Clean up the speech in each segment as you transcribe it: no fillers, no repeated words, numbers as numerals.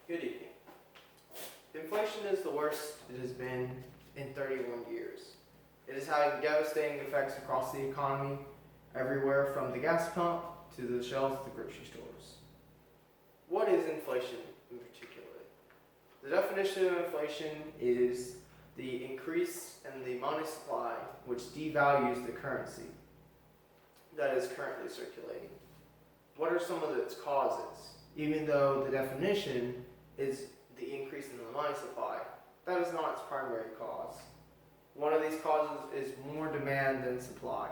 Good evening. Inflation is the worst it has been in 31 years. It is having devastating effects across the economy, everywhere from the gas pump to the shelves at the grocery stores. What is inflation in particular? The definition of inflation is the increase in the money supply, which devalues the currency that is currently circulating. What are some of its causes? Even though the definition is the increase in the money supply, that is not its primary cause. One of these causes is more demand than supply.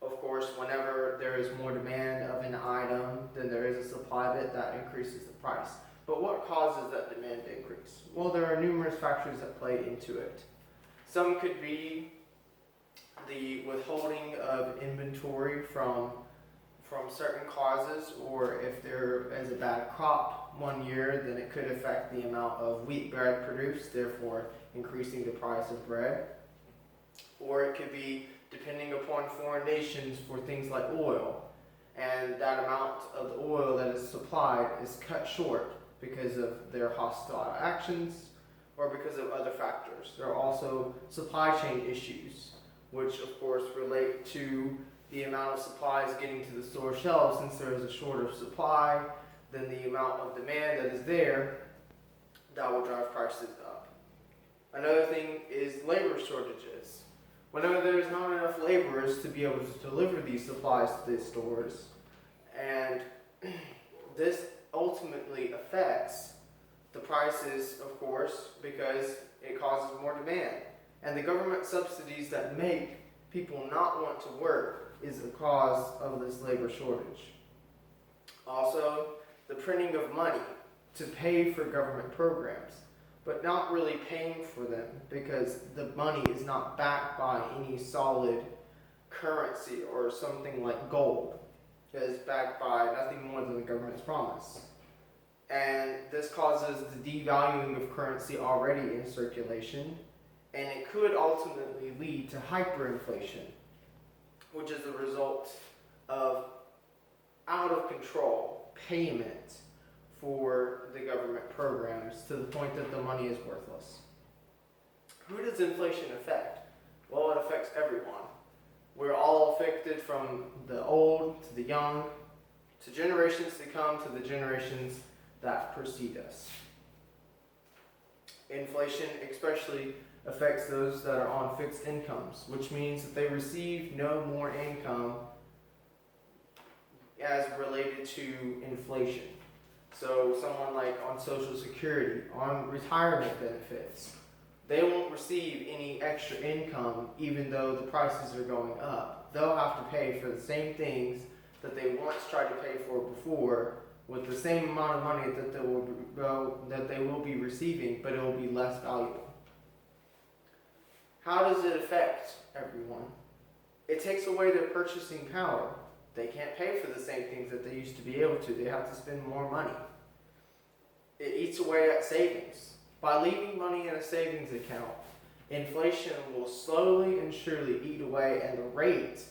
Of course, whenever there is more demand of an item than there is a supply of it, that increases the price. But what causes that demand increase? Well, there are numerous factors that play into it. Some could be the withholding of inventory from certain causes, or if there is a bad crop one year, then it could affect the amount of wheat bread produced, therefore increasing the price of bread. Or it could be depending upon foreign nations for things like oil, and that amount of the oil that is supplied is cut short because of their hostile actions or because of other factors. There are also supply chain issues, which of course relate to the amount of supplies getting to the store shelves. Since there is a shorter supply than the amount of demand that is there, that will drive prices up. Another thing is labor shortages. Whenever there is not enough laborers to be able to deliver these supplies to the stores, and this ultimately affects the prices, of course, because it causes more demand. And the government subsidies that make people not want to work is the cause of this labor shortage. Also, the printing of money to pay for government programs, but not really paying for them because the money is not backed by any solid currency or something like gold. It is backed by nothing more than the government's promise. And this causes the devaluing of currency already in circulation, and it could ultimately lead to hyperinflation, which is the result of out of control payment for the government programs to the point that the money is worthless. Who does inflation affect? Well, it affects everyone. We're all affected, from the old to the young, to generations to come, to the generations that precede us. Inflation especially affects those that are on fixed incomes, which means that they receive no more income as related to inflation. So someone like on Social Security, on retirement benefits, they won't receive any extra income even though the prices are going up. They'll have to pay for the same things that they once tried to pay for before with the same amount of money that they will be receiving, but it will be less valuable. How does it affect everyone? It takes away their purchasing power. They can't pay for the same things that they used to be able to. They have to spend more money. It eats away at savings. By leaving money in a savings account, inflation will slowly and surely eat away, and the rate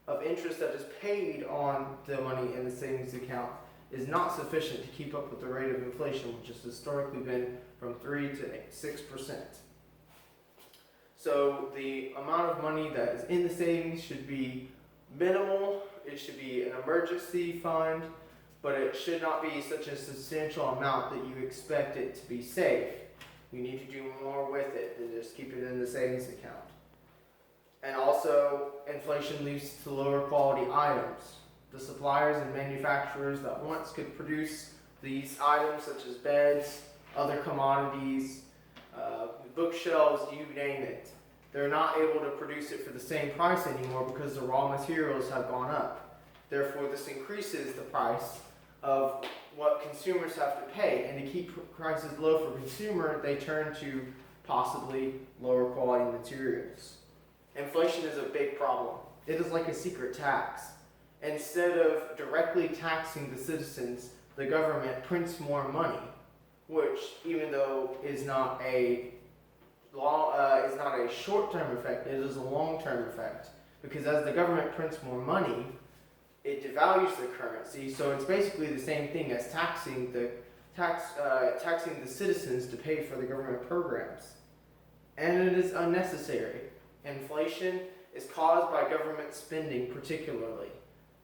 of interest that is paid on the money in the savings account is not sufficient to keep up with the rate of inflation, which has historically been from 3 to 6%. So the amount of money that is in the savings should be minimal. It should be an emergency fund, but it should not be such a substantial amount that you expect it to be safe. You need to do more with it than just keep it in the savings account. And also, inflation leads to lower quality items. The suppliers and manufacturers that once could produce these items, such as beds, other commodities, bookshelves, you name it, they're not able to produce it for the same price anymore because the raw materials have gone up. Therefore, this increases the price of what consumers have to pay, and to keep prices low for consumer, they turn to possibly lower quality materials. Inflation is a big problem. It is like a secret tax. Instead of directly taxing the citizens, the government prints more money, which, even though is not a short-term effect, it is a long-term effect. Because as the government prints more money, it devalues the currency. So it's basically the same thing as taxing taxing the citizens to pay for the government programs. And it is unnecessary. Inflation is caused by government spending particularly.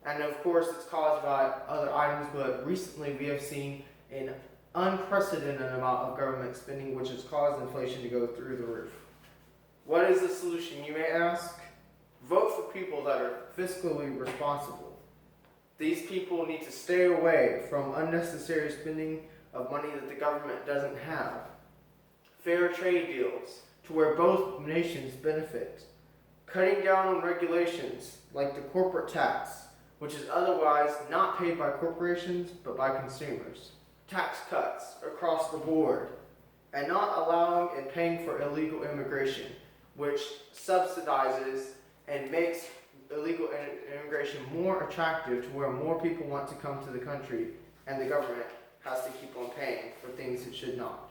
And of course it's caused by other items, but recently we have seen an unprecedented amount of government spending which has caused inflation to go through the roof. What is the solution, you may ask? Vote for people that are fiscally responsible. These people need to stay away from unnecessary spending of money that the government doesn't have. Fair trade deals to where both nations benefit. Cutting down on regulations like the corporate tax, which is otherwise not paid by corporations but by consumers. Tax cuts across the board, and not allowing and paying for illegal immigration, which subsidizes and makes illegal immigration more attractive to where more people want to come to the country and the government has to keep on paying for things it should not.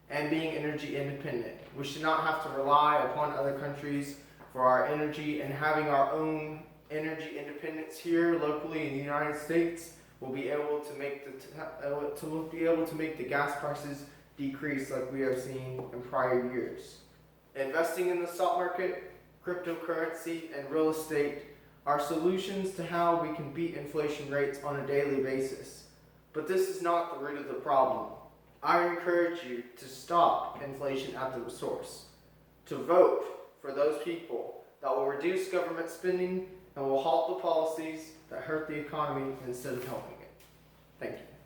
And being energy independent. We should not have to rely upon other countries for our energy, and having our own energy independence here locally in the United States will be able to make the gas prices decrease like we have seen in prior years. Investing in the stock market, cryptocurrency, and real estate are solutions to how we can beat inflation rates on a daily basis. But this is not the root of the problem. I encourage you to stop inflation at the source, to vote for those people that will reduce government spending and will halt the policies that hurt the economy instead of helping it. Thank you.